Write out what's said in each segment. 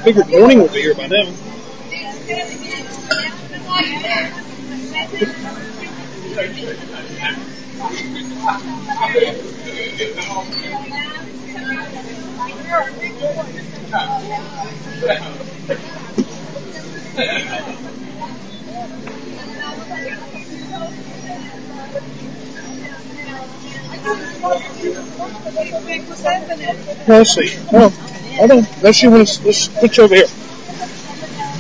Figured morning would be here by now. Let's see. Oh, I don't. Let's see. Let's switch over here.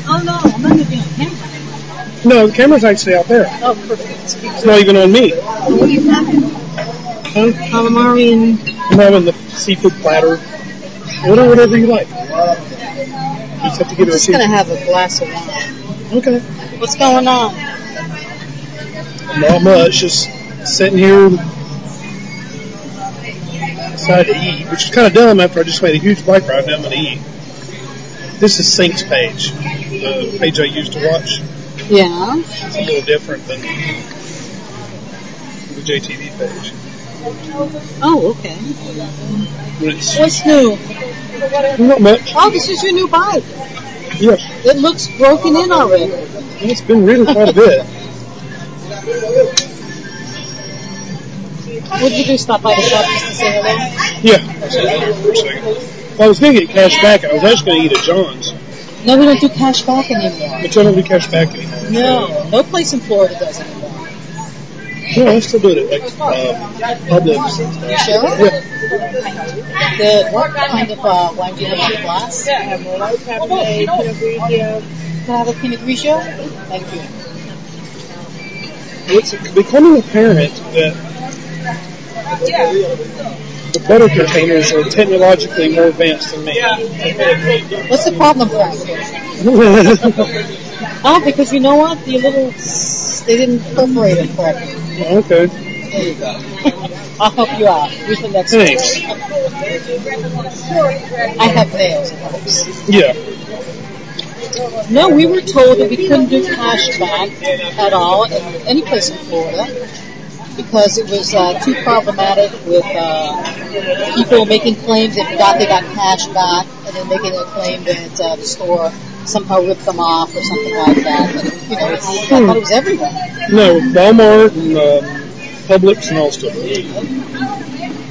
Oh no, I'm not looking at the camera. No, the camera's actually out there. Oh, perfect. It's not even on me. What do you have? Calamari and... I'm having the seafood platter. Order whatever you like. You just have to give I'm just going to have a glass of wine. Okay. What's going on? Not much. Just sitting here. Decided to eat, which is kind of dumb after I just made a huge bike ride. Now I'm going to eat. This is Sync's page. The page I used to watch. Yeah. It's a little different than the JTV page. Oh, okay. What's new? Not much. Oh, this is your new bike. Yes. It looks broken in already. It's been ridden quite a bit. What did you do? Stop by the shop just to say hello? Yeah. I said hello for a second. Well, I was going to get cash back. I was actually going to eat at John's. No, we don't do cash back anymore. But I don't do cash back anymore. No place in Florida does anymore. No, I still do it at Publix. Sure? Yeah. Good. What kind of wine do you have in the glass? I have Merlot, Cabernet, Pinot Grigio. Can I have a Pinot Grigio? Thank you. It's becoming apparent that the butter containers are technologically more advanced than me. What's the problem, Frank? Oh, because you know what? They didn't perforate it correctly. Okay. There you go. I'll help you out. Use the next Thanks. one. I have nails, of course. Yeah. No, we were told that we couldn't do cash back at all in any place in Florida because it was too problematic with people making claims they forgot they got cash back and then making a claim that the store somehow ripped them off or something like that. And, I thought it was everywhere. No, Walmart and Publix and all stuff.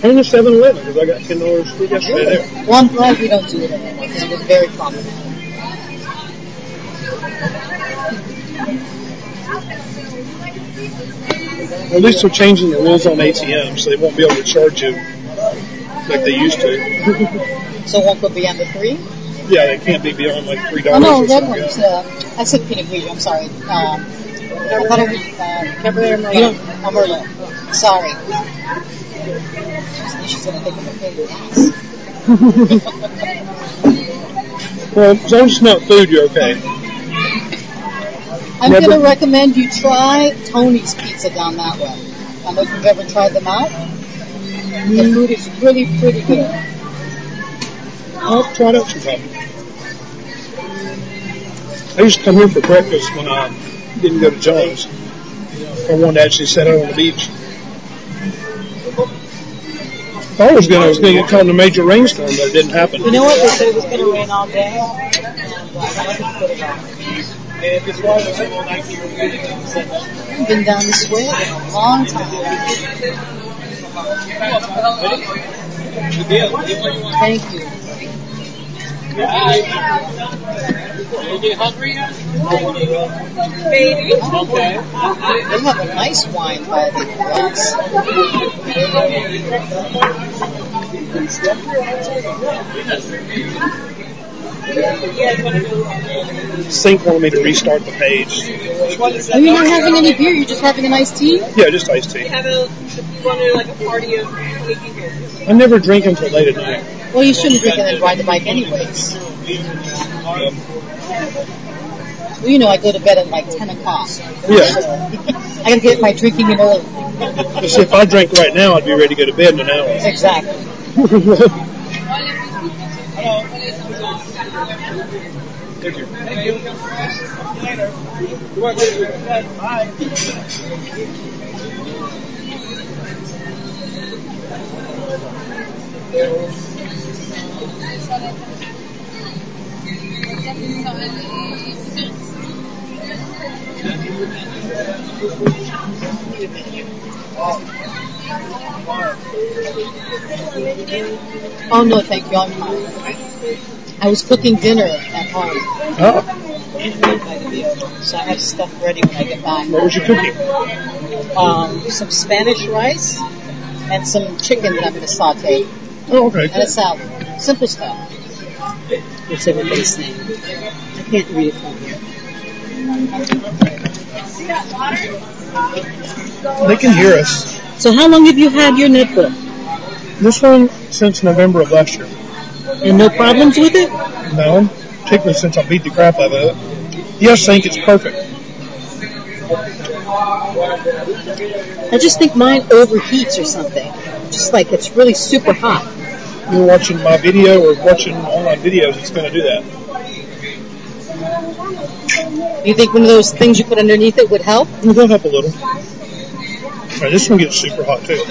And the 7-Eleven because I got $10 free yesterday there. Well, I'm glad we don't do it anymore because it was very problematic. Well, at least they're changing the rules on ATM so they won't be able to charge you like they used to. So one could be under $3? Yeah, they can't be beyond like $3 Oh, no, or red something. ones. I said Pinot Grigio, I'm sorry. I thought it was Cabernet Merlot. Merlot. Sorry. She's going to think of a pain in the ass. Well, as long as it's not food, you're okay. I'm going to recommend you try Tony's Pizza down that way. I don't know if you've ever tried them out. The food is really pretty good. I'll try it out sometime. I used to come here for breakfast when I didn't go to John's. I wanted to actually sit out on the beach. I was going to get caught in a major rainstorm, but it didn't happen. You know what? They said it was going to rain all day. And I couldn't put it on. I've been down this way in a long time. Thank you. You get hungry yet? Baby. Okay. They have a nice wine by the glass. Sync wanted me to restart the page. Are you not having any beer? You're just having an iced tea? Yeah, just iced tea. You want to do like a party of 18 beers? I never drink until late at night. Well, you shouldn't drink and then ride the bike anyways. Well, I go to bed at like 10 o'clock. Yeah. I gotta get my drinking in early. See, if I drank right now, I'd be ready to go to bed in an hour. Exactly. Thank you. Thank you. Later. Bye. Oh no, thank you. I'm fine. I was cooking dinner at home. Oh, So I have stuff ready when I get back. what was you cooking? Some Spanish rice and some chicken that I'm going to saute. Oh, okay. And a salad. Simple stuff. What's everybody's saying? I can't read it from here. They can hear us. So how long have you had your netbook? This one since November of last year. And no problems with it? No, particularly since I beat the crap out of it. Yes, I think it's perfect. I just think mine overheats or something. Just like it's really super hot. You're watching my video or watching online videos, it's going to do that. You think one of those things you put underneath it would help? It'll help a little. All right, this one gets super hot too.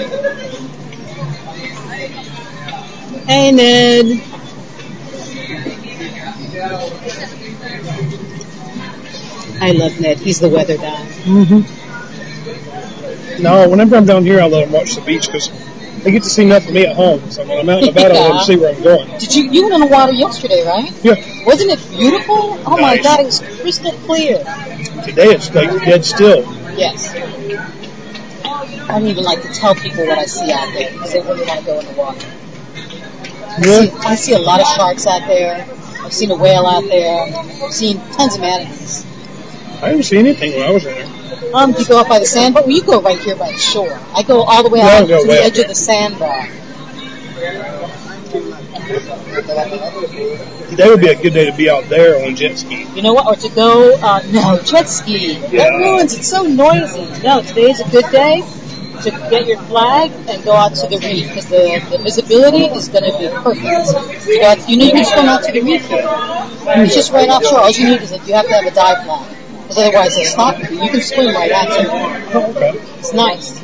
Hey, Ned. I love Ned. He's the weather guy. Mm-hmm. No, whenever I'm down here, I let them watch the beach because they get to see enough of me at home. So when I'm out and about, I let them see where I'm going. Did you went on the water yesterday, right? Yeah. Wasn't it beautiful? Oh my Nice. God, it was crystal clear. Today it's like dead still. Yes. I don't even like to tell people what I see out there because they really want to go in the water. Really? I see a lot of sharks out there. I've seen a whale out there. I've seen tons of manatees. I didn't see anything when I was in there. You go up by the sandbar? Well, you go right here by the shore. I go all the way Yeah, I out go to way the up edge there. of the sandbar. Today would be a good day to be out there on a jet ski. You know what? Or to go, no, jet ski. That Yeah. ruins. It's so noisy. No, today's a good day to get your flag and go out to the reef because the visibility is going to be perfect. You know you can swim out to the reef here. It's just right offshore. All you need is that you have to have a dive flag. Because otherwise they'll stop you. You can swim right out to it. Oh, okay. It's nice.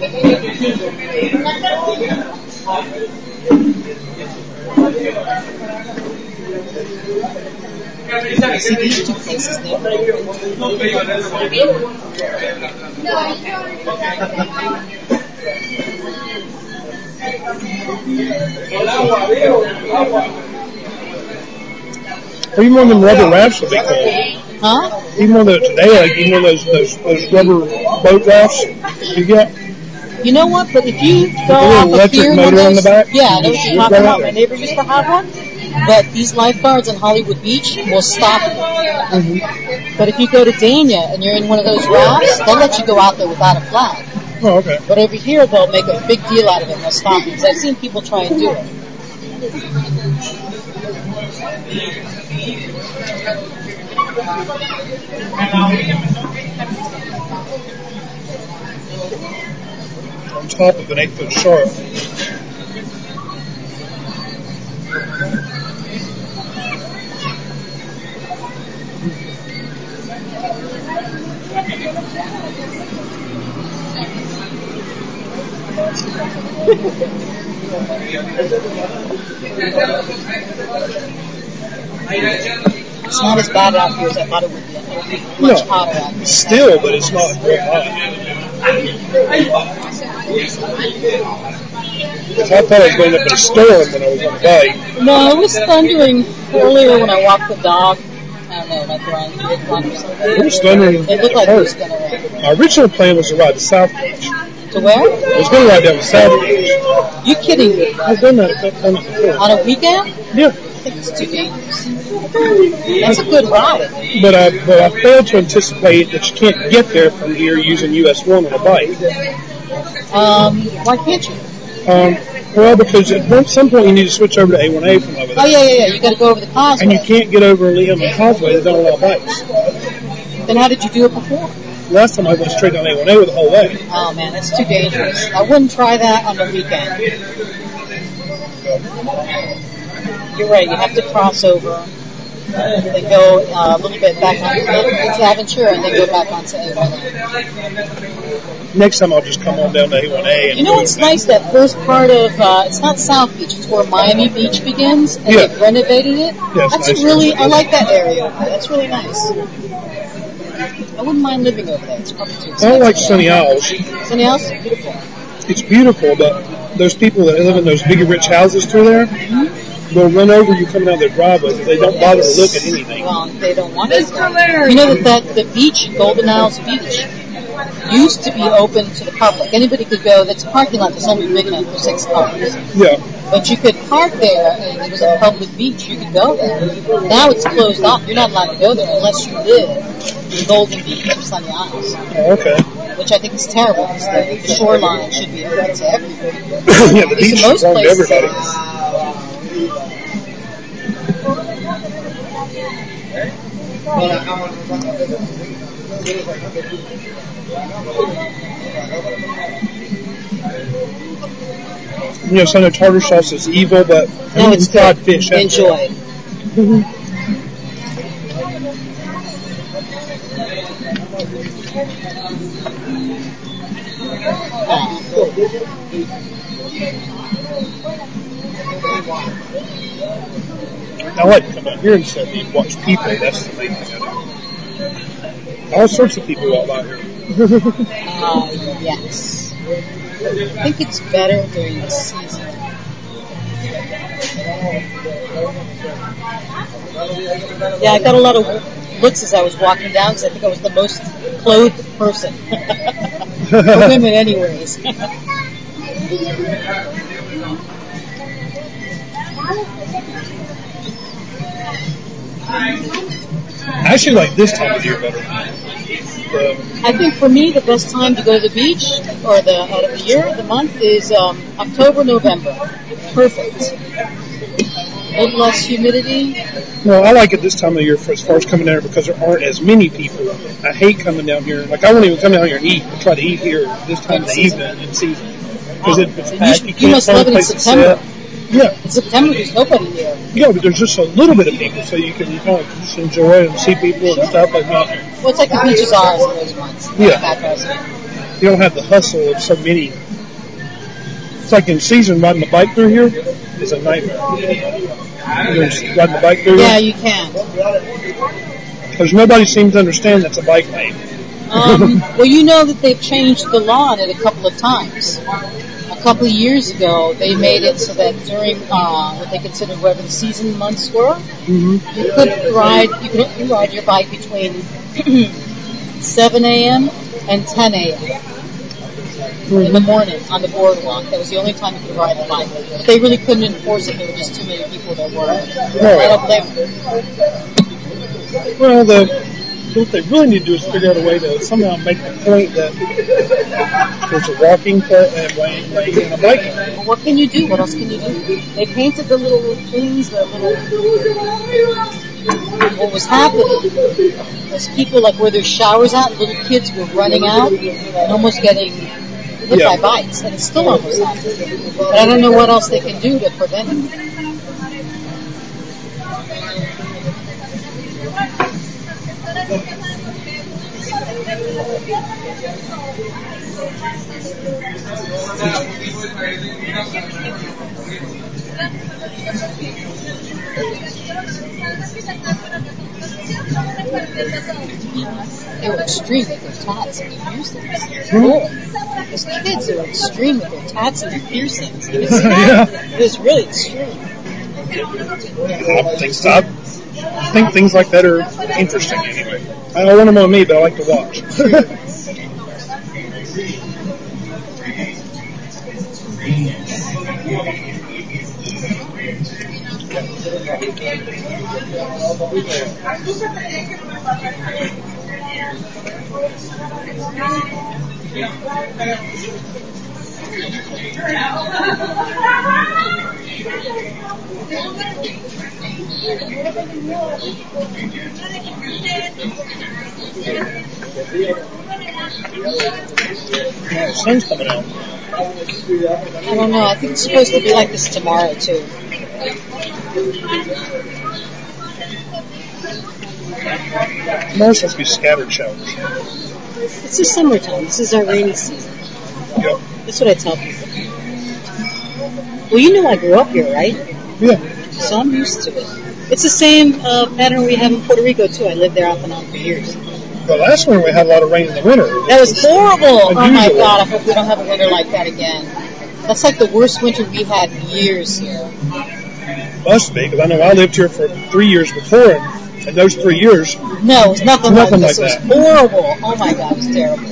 See these two places there. Or even one of them rubber rafts would be cool. Huh? Even one of those today, like even one of those rubber boat rafts you get. You know what? But if you go little off a electric pier, one motor of on those, the back? yeah, I know what you're Just talking right about. out My there. neighbor used to have one. But these lifeguards on Hollywood Beach will stop you. Mm-hmm. But if you go to Dania and you're in one of those rafts, they'll let you go out there without a flag. Oh, okay. But over here, they'll make a big deal out of it and they'll stop you. Because I've seen people try and do it. On top of an 8-foot shark. It's not as bad out here as I thought it would be. I thought it would be much hotter out here. Still, but it's not very hot. I thought I was going up in a storm when I was on the bike. No, it was thundering earlier when I walked the dog. I don't know, like around 3 o'clock or something. It was thundering. It looked like it was going to rain. My original plan was to ride the South Beach. To where? I was going to ride down the South Beach. You kidding me? I've done that before. On a weekend? Yeah. I think it's too dangerous. That's a good ride. But I failed to anticipate that you can't get there from here using US 1 on a bike. Why can't you? Well, because at some point you need to switch over to A1A from over there. Oh, yeah. You got to go over the causeway. And you can't get over Liam and Causeway. They don't allow bikes. Then how did you do it before? Last time I went straight down A1A with the whole way. Oh, man, that's too dangerous. I wouldn't try that on the weekend. You're right, you have to cross over. They go a little bit back into Aventura and then go back onto A1A. Next time I'll just come on down to A1A. And you know what's nice? That first part of, it's not South Beach, it's where Miami Beach begins, and they've renovated it. Yeah, that's nice. really, I like that area. That's really nice. I wouldn't mind living over there. It's probably too expensive. I don't like Sunny Isles. Sunny Isles is beautiful. It's beautiful, but those people that live in those big rich houses through there, they'll run over you coming down their driveway, but they don't bother to look at anything. Well, they don't want to. You know that the beach, Golden Isles Beach, used to be open to the public. Anybody could go. That's a parking lot that's only big enough for 6 cars. Yeah. But you could park there, and it was a public beach. You could go there. Now it's closed off. You're not allowed to go there unless you live in Golden Beach or Sunny Isles. Oh, okay. Which I think is terrible. Because the shoreline should be open to everybody. Yeah, the beach is open to everybody. You know, some of the tartar sauce is evil, but no, it's fried good. Fish. Enjoy. I like to come out here and sit and watch people. That's the main thing I do. All sorts of people walk by here. Yes. I think it's better during the season. Yeah, I got a lot of looks as I was walking down because I think I was the most clothed person. For women anyways. I actually like this time of year better. I think for me the best time to go to the beach, or out of the year, the month, is October, November. Perfect. A little less humidity. Well, I like it this time of year as far as coming down here because there aren't as many people. I hate coming down here. Like, I won't even come down here and eat. I try to eat here this time of the evening in season. Because it's packed. You must love it in September. Yeah. In September, there's nobody here. Yeah, but there's just a little bit of people, so you can kind of just enjoy and see people and stuff like that. Well, it's like the beaches are in those ones. Yeah. You don't have the hustle of so many. It's like in season, riding the bike through here is a nightmare. Riding the bike through here? Yeah, you can. Because nobody seems to understand that's a bike lane. Well, you know that they've changed the law on it a couple of times. A couple of years ago, they made it so that during what they considered whatever the season months were, you could ride your bike between 7 a.m. and 10 a.m. in the morning on the boardwalk. That was the only time you could ride the bike. But they really couldn't enforce it. There were just too many people that were. I don't blame them. Well, what they really need to do is figure out a way to somehow make the point that there's a walking lane and a biking lane. Well, what can you do? What else can you do? They painted the little things, what was happening was people, like, where there's showers out, little kids were running out and almost getting hit by bikes, and it's still almost happening. But I don't know what else they can do to prevent it. They were extreme with their tats and their piercings. Cool. Those kids are extreme with their tats and their piercings. It was really extreme. I think things like that are interesting anyway. I don't want them on me, but I like to watch. The sun's coming out. I don't know. I think it's supposed to be like this tomorrow, too. Tomorrow's supposed to be scattered showers. It's the summertime. This is our rainy season. Yep. That's what I tell people. Well, you know I grew up here, right? Yeah. So I'm used to it. It's the same pattern we have in Puerto Rico, too. I lived there off and on for years. But last winter we had a lot of rain in the winter. That was horrible. Unusual. Oh, my God. I hope we don't have a winter like that again. That's like the worst winter we had in years here. Must be, because I know I lived here for 3 years before, and those 3 years... No, it was nothing like this. Like it was horrible. Oh, my God. It was terrible.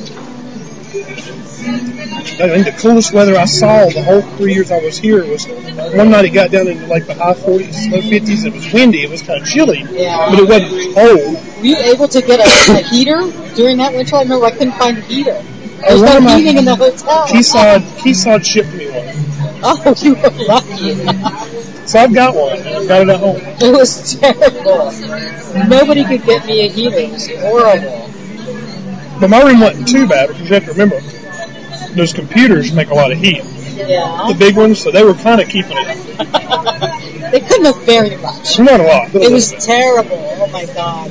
I think the coolest weather I saw the whole 3 years I was here was one night it got down into like the high 40s, low 50s. It was windy. It was kind of chilly, but it wasn't cold. Were you able to get a heater during that winter? I remember I couldn't find a heater. There was no heating in the hotel. Keyshawn shipped me one. Oh, you were lucky. So I've got one. I've got it at home. It was terrible. Nobody could get me a heater. It was horrible. But my room wasn't too bad, because you have to remember, those computers make a lot of heat. Yeah. The big ones, so they were kind of keeping it. They couldn't have very much. Not a lot. It was terrible. Oh, my God.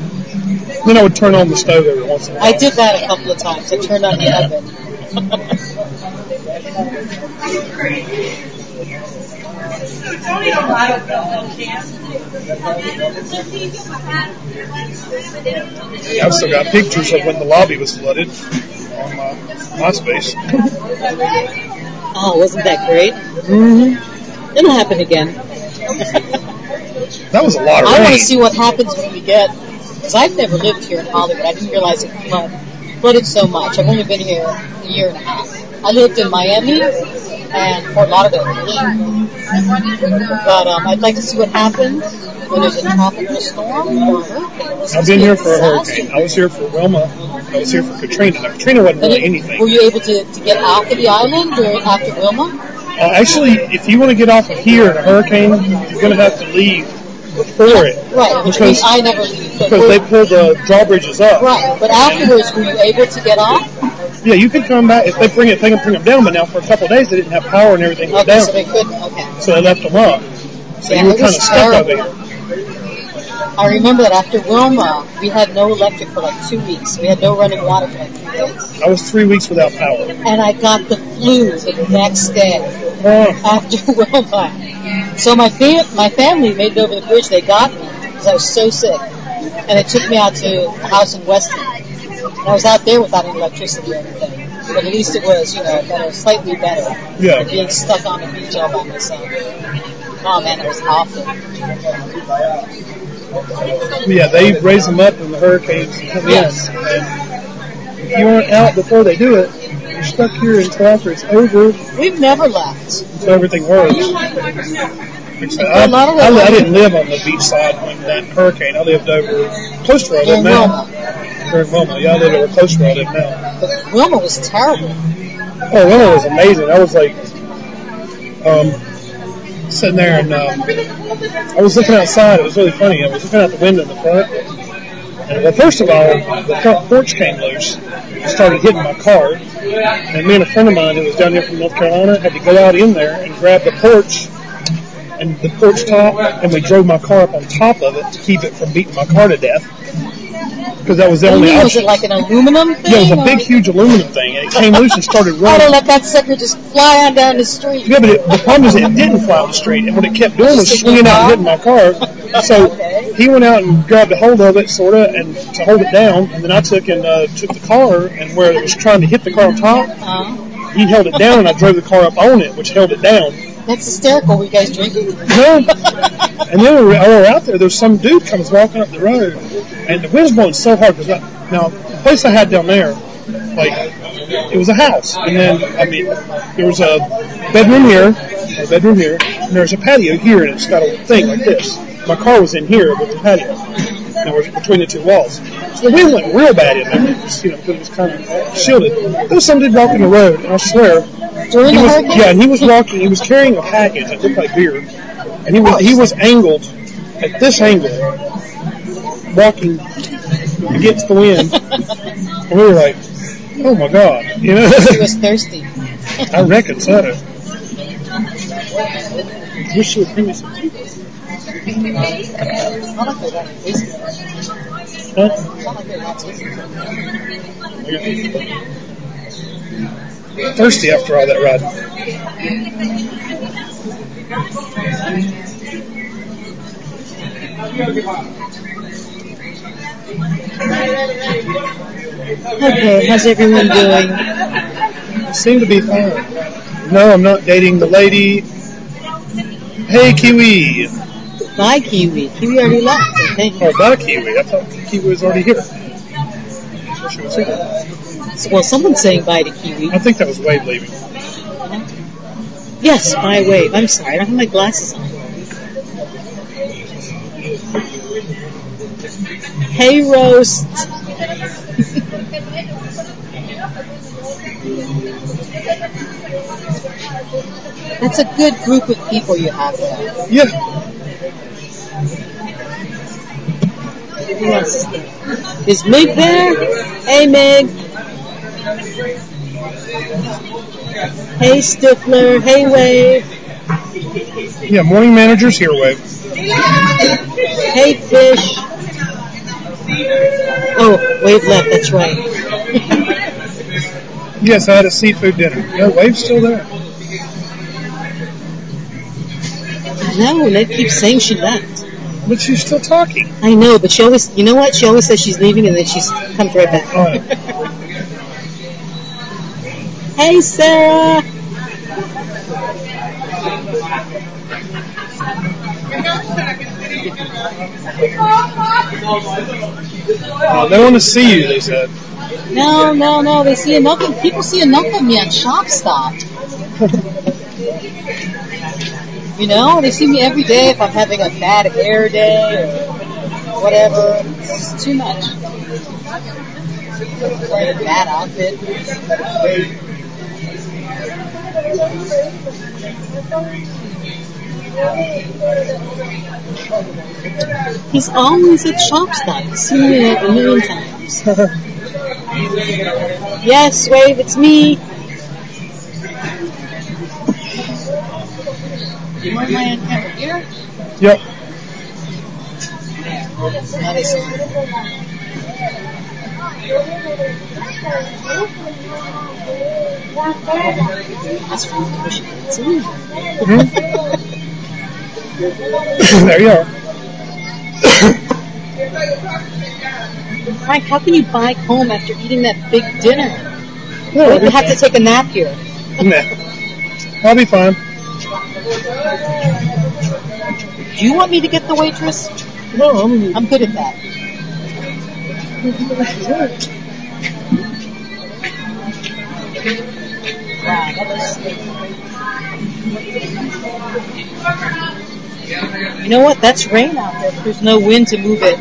Then I would turn on the stove every once in a while. I did that a couple of times. I turned on the oven. I've still got pictures of when the lobby was flooded on MySpace. Oh, wasn't that great? Mm-hmm. It'll happen again. That was a lot of rain. I want to see what happens when we get... Because I've never lived here in Hollywood. I didn't realize it flooded so much. I've only been here a year and a half. I lived in Miami and Fort Lauderdale. But I'd like to see what happens when there's a tropical storm or a hurricane. I've been here for a hurricane. I was here for Wilma. I was here for Katrina. Now, Katrina wasn't really anything. Were you able to get off of the island after Wilma? Actually, if you want to get off of here in a hurricane, you're going to have to leave before it. Right, which means I never leave. Because they pull the drawbridges up. Right, but afterwards, were you able to get off? Yeah, you could come back. If they bring them down, but now for a couple of days they didn't have power and everything was down. So they couldn't, okay. So they left them up. So you were kind of stuck over here. I remember that after Wilma, we had no electric for like 2 weeks. We had no running water for like 3 days. I was 3 weeks without power. And I got the flu the next day after Wilma. So my family made it over the bridge. They got me because I was so sick. And they took me out to a house in Weston. And I was out there without any electricity or anything. But at least it was, better, slightly better than being stuck on the beach all by myself. Oh, man, it was awful. Yeah, they raise them up when the hurricanes come in. And if you aren't out before they do it, you're stuck here until after it's over. We've never left. Until everything works. I didn't live on the beach side when that hurricane. I lived over close to where I live now. During Wilma. Yeah, I lived over close to where I live now. But Wilma was terrible. Oh, Wilma was amazing. I was like, sitting there and I was looking outside. It was really funny. I was looking out the window in the front. And well, first of all, the front porch came loose. It started hitting my car. And me and a friend of mine who was down here from North Carolina had to go out in there and grab the porch and the porch top, and we drove my car up on top of it to keep it from beating my car to death. Because that was the only option. Was it like an aluminum thing? Yeah, it was a big, huge aluminum thing, and it came loose and started running. I'd have let that sucker just fly on down the street. Yeah, but the problem is it didn't fly on the street, and what it kept doing was swinging out and hitting my car. So he went out and grabbed a hold of it, sort of, and to hold it down, and then I took the car, and where it was trying to hit the car on top, he held it down, and I drove the car up on it, which held it down. That's hysterical. Were you guys drinking? No. And then we were out there. There was some dude comes walking up the road, and the wind's blowing so hard. Because now, the place I had down there, like, it was a house. And then, there was a bedroom here, and there's a patio here, and it's got a thing like this. My car was in here with the patio. And it was between the two walls. So the wind went real bad in there, because it was kind of shielded. There was some dude walking the road, and I swear, he was walking. He was carrying a package that looked like beer, and he was angled at this angle, walking against the wind. And we were like, "Oh my God!" He was thirsty. I reckon so. Wish you would bring me some tea. Huh? It's not like they're not tasting it. Thirsty after all that ride. Okay, how's everyone doing? Seem to be fine. No, I'm not dating the lady. Hey, Kiwi. Bye, Kiwi. Kiwi already left, I think. Oh, bye, Kiwi. I thought Kiwi was already here. She was here. Well, someone's saying bye to Kiwi. I think that was Wade leaving. Yes, bye, Wave. I'm sorry, I don't have my glasses on. Hey, Roast. That's a good group of people you have there. Yeah. Who else is there? Is Mig there? Hey, Mig. Hey, Stifler. Hey, Wave. Yeah, morning manager's here, Wade. Hey, Fish. Oh, Wave left, that's right. Yes, I had a seafood dinner. No, Wade's still there. No, Ned keeps saying she left. But she's still talking. I know, but she always, you know what? She always says she's leaving and then she comes right back. All right. Hey, Sarah. They want to see you, they said. No. They see enough of, people see enough of me on Shop Stop. You know, they see me every day if I'm having a bad hair day or whatever. It's too much. Wearing a bad outfit. He's always at Shop Stop. I've seen him there a million times. Yes, Wave, it's me. Where am I on camera? Here? Yep. Now they see me. That's really pushing it. There you are. Frank, how can you bike home after eating that big dinner? No, We have to take a nap here. Nah. I'll be fine. Do you want me to get the waitress? No, I'm good at that. Wow, that was... You know what? That's rain out there. There's no wind to move it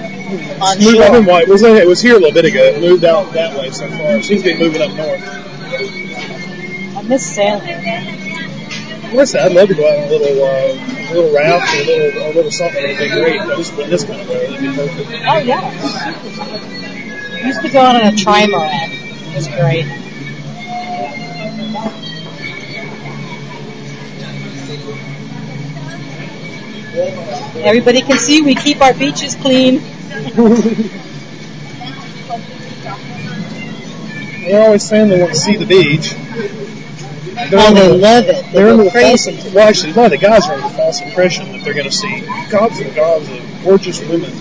on Moved shore. up in white. It was here a little bit ago. It moved out that way so far. It seems to be moving up north. I miss sailing. Listen, I'd love to go out on a little raft or a little something. It'd be great. This kind of weather, it'd be perfect. Oh, yeah. I used to go out on a trimaran. It was great. Everybody can see we keep our beaches clean. They're always saying they want to see the beach. They love it. They're under the crazy. well, actually, a lot of the guys are under the false impression that they're going to see gobs and gobs of gorgeous women.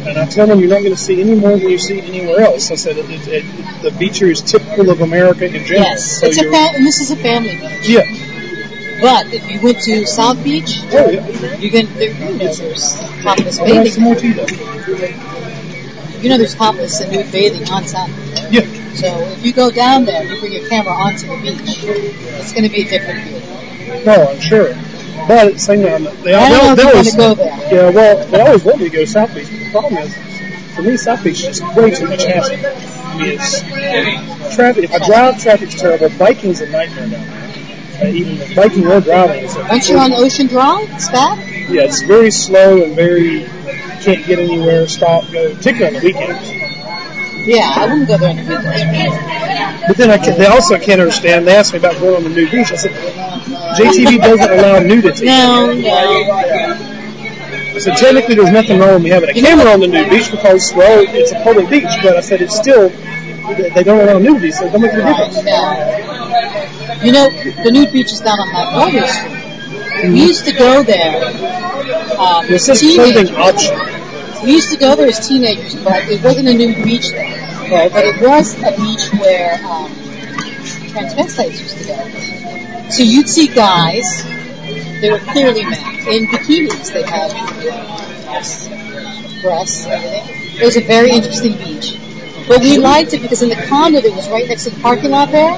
And I tell them you're not going to see any more than you see anywhere else. I said the beach here is typical of America in general. Yes, so and this is a family beach. Yeah. But if you went to South Beach, Oh, yeah. there's topless I'll have bathing. some more tea, though. There's topless and nude bathing on South Beach. Yeah. So if you go down there, you bring your camera onto the beach, it's going to be a different view. No, I'm sure. But at the same time, they I don't know if always you want to go there. Yeah, well, they always want me to go to South Beach. But the problem is, for me, South Beach is just way too much hassle. I mean, it's traffic. If I drive, traffic's terrible. Biking's a nightmare down there. Even biking or driving. Once you're on Ocean Drive, it's bad? Yeah, it's very slow and very, can't get anywhere, stop, go, particularly on the weekends. Yeah, I wouldn't go there on the weekends. But then they also can't understand. They asked me about going on the nude beach. I said, JTV doesn't allow nudity. No. So technically, there's nothing wrong with me having a camera on the nude beach because, well, it's a public beach. But I said it's still, they don't allow nudity, so it don't make any difference. You know, the nude beach is down on Magnolia Street. We used to go there. It says clothing option. We used to go there as teenagers, but it wasn't a nude beach there. Right. But it was a beach where transvestites used to go. So you'd see guys, they were clearly men, in bikinis. They had breasts, everything. It was a very interesting beach. But we liked it because in the condo that was right next to the parking lot there,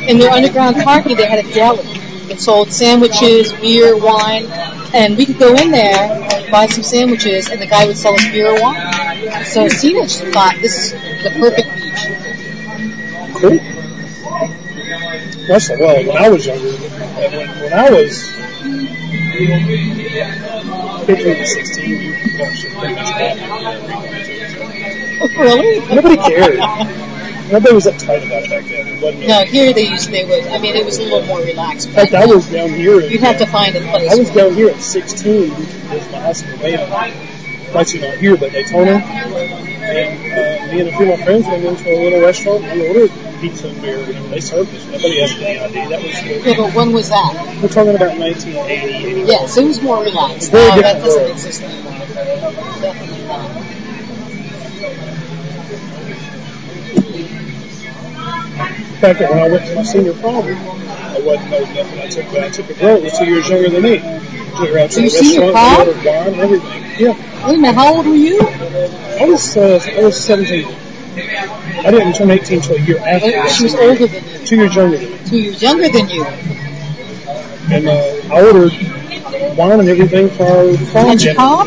in their underground parking, they had a deli. It sold sandwiches, beer, wine, and we could go in there, buy some sandwiches, and the guy would sell us beer or wine. So as teenagers thought, this is the perfect beach. Cool. Well, when I was younger, when I was 15 to 16, you should pretty much have. Really? Nobody cared. Nobody was uptight about that then. It wasn't. No, here they would. I mean, it was a little more relaxed. In fact, I was down here. You'd have to find a place. I was down here at 16 with my high school band. Actually not here, but Daytona. And me and a few of my friends went into a little restaurant and we ordered pizza and beer. And they served us. Nobody asked any ID. That was good. Yeah, but when was that? We're talking about 1980, 81. Yes, it was more relaxed. Very No, that different doesn't world. exist anymore. Definitely not. In fact, when I went to my senior prom, I wasn't old enough, and I took a girl that was 2 years younger than me. Took her out to the senior restaurant, prom? we ordered wine and everything. Yeah. Wait a minute, how old were you? I was 17. I didn't turn 18 until a year after. She was older than you. 2 years younger than me. 2 years younger than you. And I ordered wine and everything for our prom At your dinner. prom?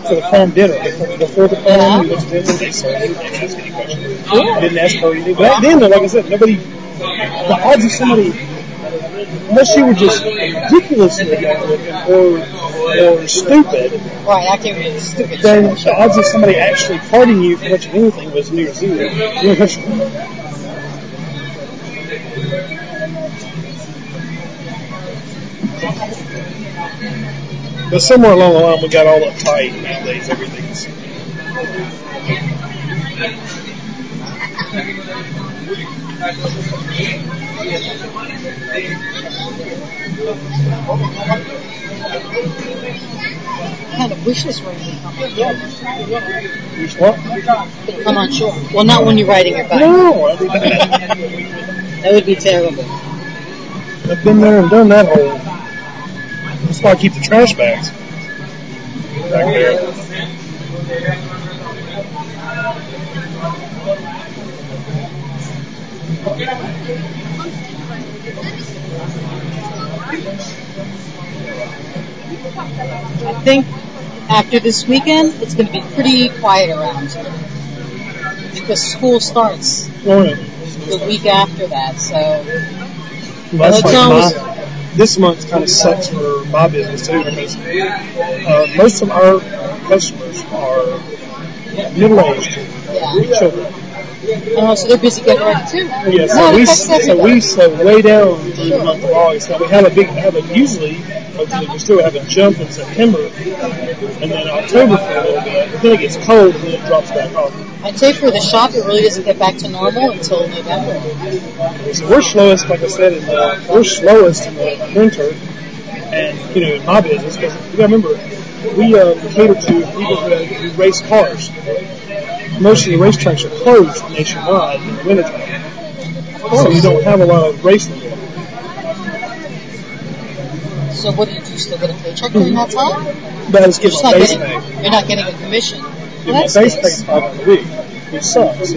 For the prom dinner. Before the prom, we went to dinner, they served. They didn't ask any questions. Didn't ask her anything. But back then, like I said, nobody, the odds of somebody, unless you were just ridiculously young looking or stupid, Right, acting really stupid. then the odds of somebody actually partying you for much of anything was near zero. But somewhere along the line, we got all uptight. Nowadays, everything's. I kind of wish this rain would come on shore. Wish what? It'd come on shore. Well, not when you're riding your bike. No, I mean, That would be terrible. I've been there and done that whole. That's why I keep the trash bags back there. I think after this weekend, it's going to be pretty quiet around here. Because school starts the week after that, so... Well, that's like this month kind of sucks for my business too because most of our customers are middle-aged children. Oh, so they're busy getting ready too. Yeah, so we slow way down through the month of August. Now we have usually we still have a jump in September, and then October for a little bit. Then it gets cold and then it drops back off. I'd say for the shop, it really doesn't get back to normal until November. So we're slowest, like I said, we're slowest in the winter, and in my business because you got to remember we cater to people who race cars. Most of the racetracks are closed nationwide in the wintertime, so you don't have a lot of racing going on. So what do you do? Still get a paycheck during that time? But I just get my base pay. You're not getting a commission. My base pay is $500 a week, which sucks. So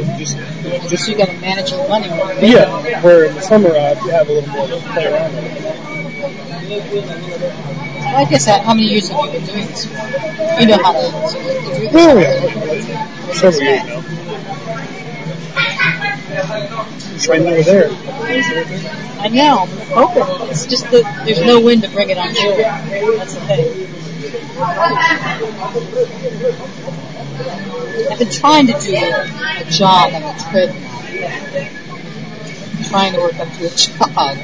you got to manage your money. Yeah, where in the summer I have a little more to play around with. I guess how many years have you been doing this for? You know how to do this. Oh, yeah. Several years now. It's right over there. I know. Okay. It's just that there's no wind to bring it on shore. That's the thing. I've been trying to do a job on the treadmill. Trying to work up to a job.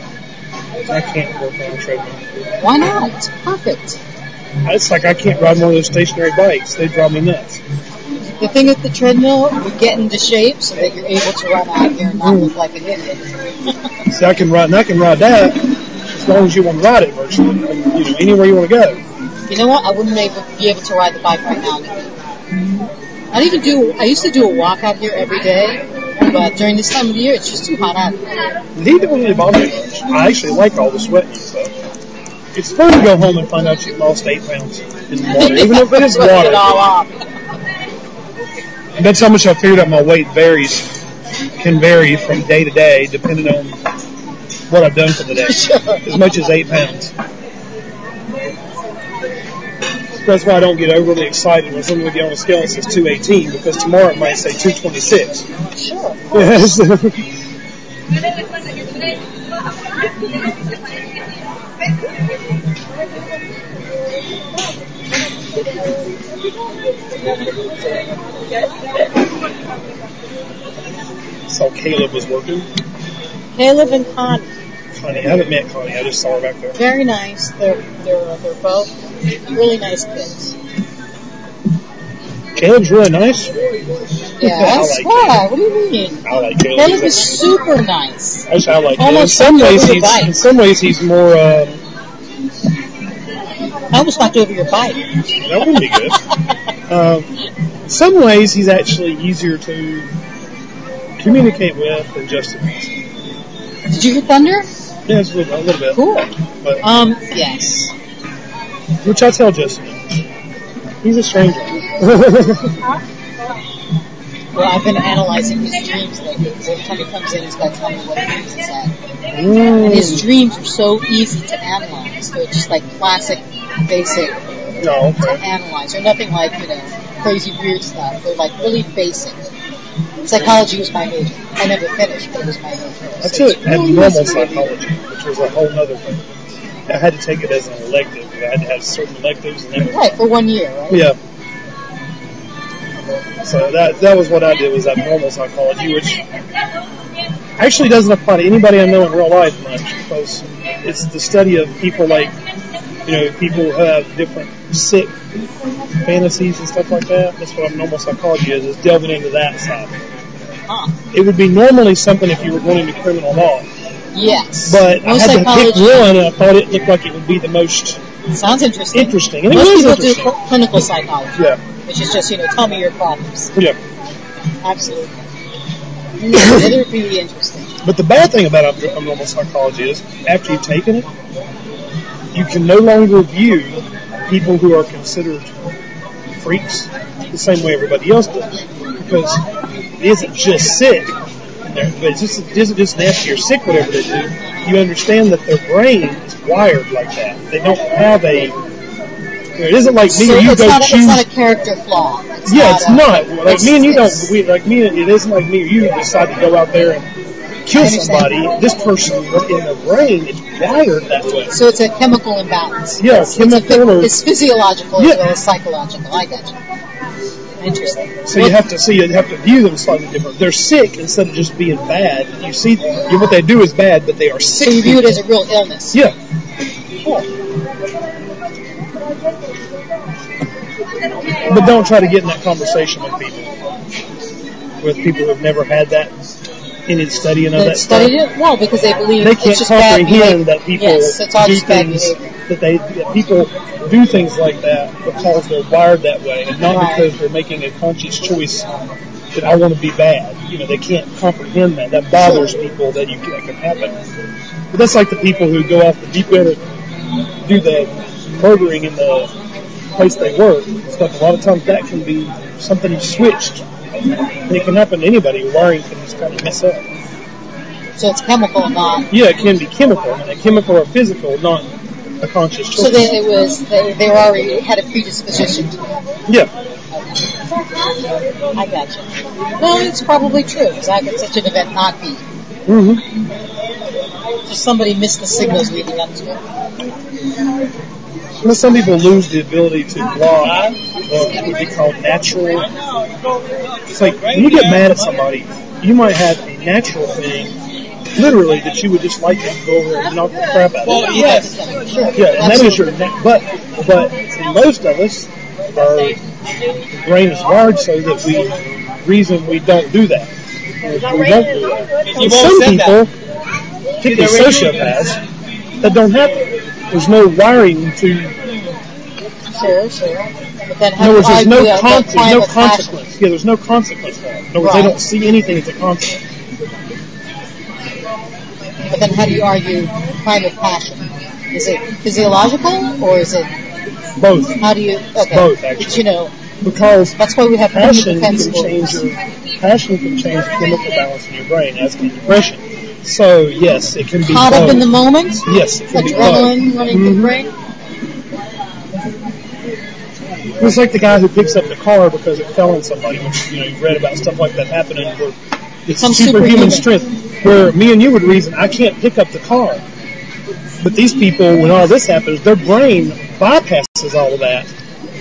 I can't work on a treadmill. Why not? It's perfect. It's like I can't ride one of those stationary bikes. They drive me nuts. The thing with the treadmill, you get into shape so that you're able to run out here and not look like an idiot. See, I can ride that as long as you want to ride it virtually. Anywhere you want to go. You know what? I wouldn't be able to ride the bike right now. I used to do a walk out here every day, but during this time of the year, it's just too hot out here. The heat don't really bother me much. I actually like all the sweating stuff. It's fun to go home and find out you've lost 8 pounds in the water, even if it is water. It all off. That's how much I figured out my weight can vary from day to day, depending on what I've done for the day. Sure. As much as 8 pounds. That's why I don't get overly excited when someone get on a scale and says 218, because tomorrow it might say 226. Sure. Yes. So Caleb was working. Caleb and Connie. Connie, I haven't met Connie. I just saw her back there. Very nice. They're both really nice kids. Caleb's really nice. Yes. Like Why? Caleb. What do you mean? I like Caleb. Caleb is super nice. I like Caleb. Almost In some ways he's more. I almost knocked over your bike. That wouldn't be good. In some ways he's actually easier to communicate with than Justin is. Did you hear thunder? Yes, a little bit. Cool. But, yes. Which I tell Justin. He's a stranger. Well, I've been analyzing his dreams lately, because every time he comes in, he's got to tell me what dreams he's had. And his dreams are so easy to analyze. They're just like classic, basic to analyze. They're nothing like, crazy, weird stuff. They're like really basic. Psychology was my major. I never finished, but it was my major. I took abnormal psychology, which was a whole other thing. I had to take it as an elective. I had to have certain electives. Right, for 1 year, right? Yeah. So that was what I did, was abnormal psychology, which actually doesn't apply to anybody I know in real life much, because it's the study of people like, people who have different sick fantasies and stuff like that. That's what abnormal psychology is delving into that side. It would be normally something if you were going into criminal law. Yes. But I had to pick one, and I thought it looked like it would be the most... Sounds interesting. And most people do clinical psychology. Yeah. Which is just, tell me your problems. Yeah. Absolutely. It would be interesting. But the bad thing about abnormal psychology is, after you've taken it, you can no longer view people who are considered freaks the same way everybody else does. Because it isn't just sick, but it isn't just nasty or sick, whatever they do. You understand that their brain is wired like that. They don't have it isn't like me or you don't choose. It's not a character flaw. It's not. Like me and you don't. It isn't like me or you decide to go out there and kill somebody. This person in their brain is wired that way. So it's a chemical imbalance. Yeah, it's physiological as well as psychological. I got you. Interesting. So you have to view them slightly different. They're sick instead of just being bad. You see, what they do is bad, but they are sick. So you view it as a real illness. Yeah. Cool. But don't try to get in that conversation with people who have never had that any study of that stuff. Well, because they believe they can't comprehend that people do things that people do things like that because they're wired that way, and not because they're making a conscious choice that I want to be bad. They can't comprehend that. That bothers people that can happen. But that's like the people who go off the deep end and do the murdering in the place they work and stuff. A lot of times that can be something you switched. And it can happen to anybody. Wiring can just kind of mess up. So it's chemical, not... Yeah, it can be chemical. And chemical or physical, not a conscious choice. So then they already had a predisposition to that. Yeah. Okay. I gotcha. Well, it's probably true, because how could such an event not be? Mm-hmm. Just somebody missed the signals leading up to it. Some people lose the ability to block what would be called natural. It's like when you get mad at somebody, you might have a natural thing literally, that you would just like to go over and knock the crap out of Well, it. yes. Yeah, and that is your but for most of us, our brain is wired so that reason we don't do that. We don't do that. You've Some always said people, that. particularly sociopaths, that don't have it. There's no wiring to. Sure. But then In other words, there's no consequence. consequence. Yeah, there's no consequence for that. In other words, they don't see anything as a consequence. But then how do you argue crime of passion? Is it physiological or is it Both. How do you? Okay. Both, actually. But you know, Because that's why we have passion can chemical change the chemical balance in your brain, as can depression. So yes, it can be caught both. up in the moment. Yes, it can Adrenaline be running through the brain. It's like the guy who picks up the car because it fell on somebody, which you've read about stuff like that happening where it's superhuman strength. Where me and you would reason, I can't pick up the car. But these people, when all this happens, their brain bypasses all of that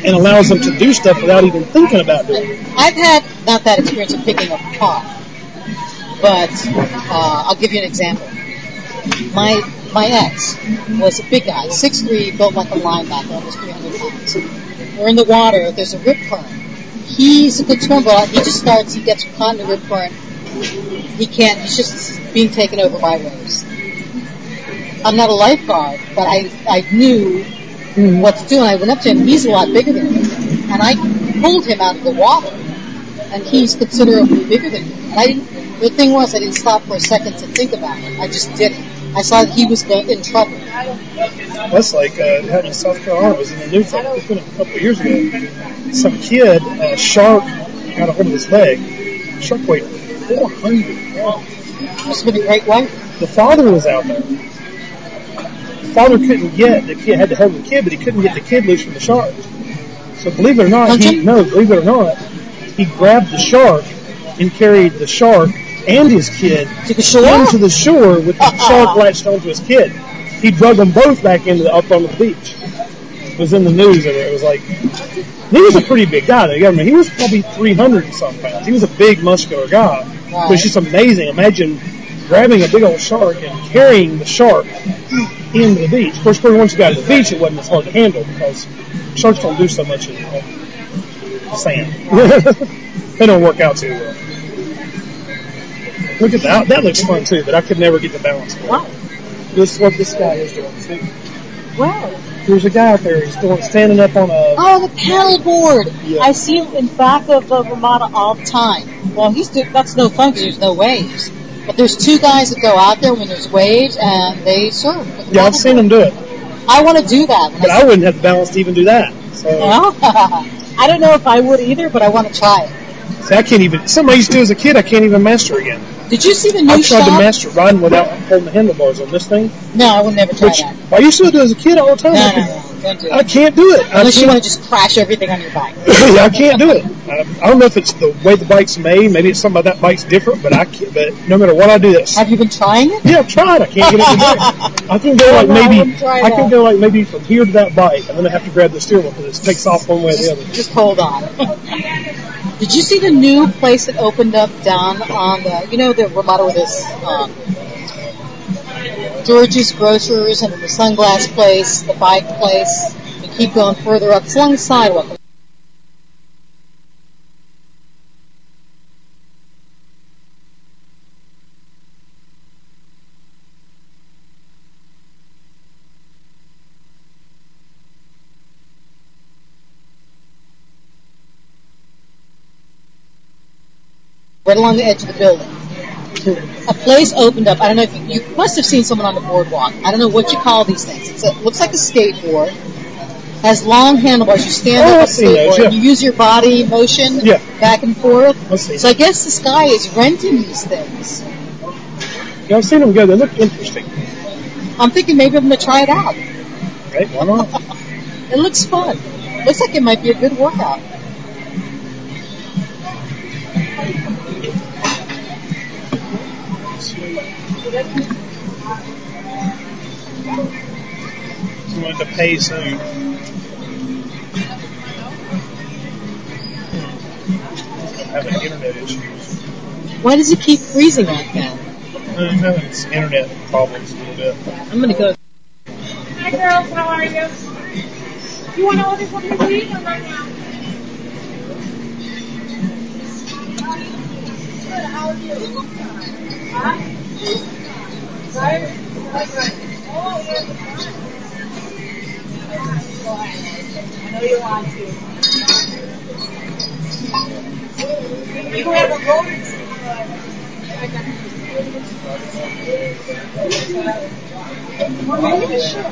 and allows them to do stuff without even thinking about doing it. I've had not that experience of picking up a car, but I'll give you an example. My ex was a big guy, 6'3", built like a linebacker, almost 300 pounds. We're in the water, there's a rip current. He's a good swimmer, he just starts, he gets caught in the rip current. He's just being taken over by waves. I'm not a lifeguard, but I knew what to do, and I went up to him. He's a lot bigger than me, and I pulled him out of the water, and he's considerably bigger than me. And the thing was, I didn't stop for a second to think about it. I just did it. I saw that he was in trouble. That's like it happened in South Carolina. It was in the news like a couple of years ago. Some kid, a shark, got a hold of his leg. The shark weighed 400 pounds. Must have been a great white. The father was out there. The father couldn't get the kid, had to hold the kid, but he couldn't get the kid loose from the shark. So believe it or not, he grabbed the shark and carried the shark and his kid to the shore? into the shore with the shark latched onto his kid. He drug them both back up onto the beach. It was in the news. It was like, he was a pretty big guy. I mean, he was probably 300 and some pounds. He was a big, muscular guy. Right. But it's just amazing. Imagine grabbing a big old shark and carrying the shark into the beach. Of course, once you got to the beach, it wasn't as hard to handle because sharks don't do so much in sand. They don't work out too well. Look at that. That looks fun too, but I could never get the balance for it. Wow. This is what this guy is doing too. Wow. There's a guy out there. He's standing up on a. Oh, the paddle board. Yeah. I see him in back of Ramada all the time. Well, that's no fun because there's no waves. But there's two guys that go out there when there's waves and they surf. Yeah, I've seen them do it. I want to do that. But I wouldn't have the balance to even do that. So. Well, I don't know if I would either, but I want to try it. See, I can't even. Something I used to do as a kid, I can't even master again. Did you see the new I tried shop? to master riding without holding the handlebars on this thing. No, I would never try that. I used to do it as a kid all the time. No, don't do it. I can't do it. Unless you want to just crash everything on your bike. I can't do it. I don't know if it's the way the bike's made. Maybe it's something about that bike's different. But But no matter what I do, this. Have you been trying it? Yeah, I've tried. I can't get it to do it. I can go like maybe from here to that bike, and then I have to grab the steering wheel because it takes off one way or the other. Just hold on. Did you see the new place that opened up down on the Ramada with this George's Grocers and the sunglass place, the bike place? You keep going further up. It's along the sidewalk. Right along the edge of the building. A place opened up. I don't know if you must have seen someone on the boardwalk. I don't know what you call these things. It looks like a skateboard. Has long handlebars. You stand up on a skateboard. And you use your body motion back and forth. So I guess this guy is renting these things. Yeah, I've seen them go. They look interesting. I'm thinking maybe I'm going to try it out. Right, why not? It looks fun. Looks like it might be a good workout. You wanted to pay some. I'm having internet issues. Why does it keep freezing like that? I'm having some internet problems a little bit. I'm gonna go. Hi girls, how are you? You want to order something to eat or right now? Good, how are you? Huh? Right? Oh, yes. I know you want to. You have a roller. Sure.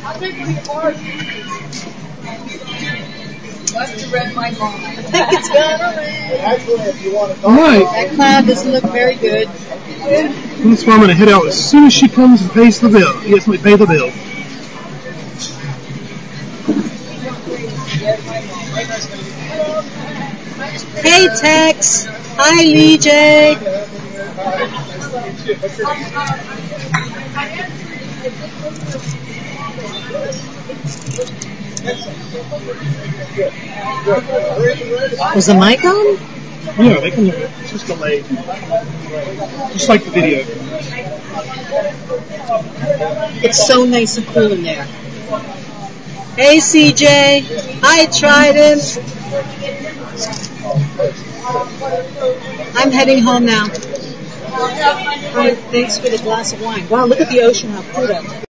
I'll take one of your bars. Must have read my mind. I think it's gone away. Actually, if you want to All right. That cloud doesn't look very good. That's why I'm going to head out as soon as she comes and pays the bill. Yes, we pay the bill. Hey, Tex. Hi, Lee J. Was the mic on? Yeah, they can. It's just delayed. Just like the video. It's so nice and cool in there. Hey, CJ. Hi, Trident. I'm heading home now. Thanks for the glass of wine. Wow, look at the ocean, how cool that is.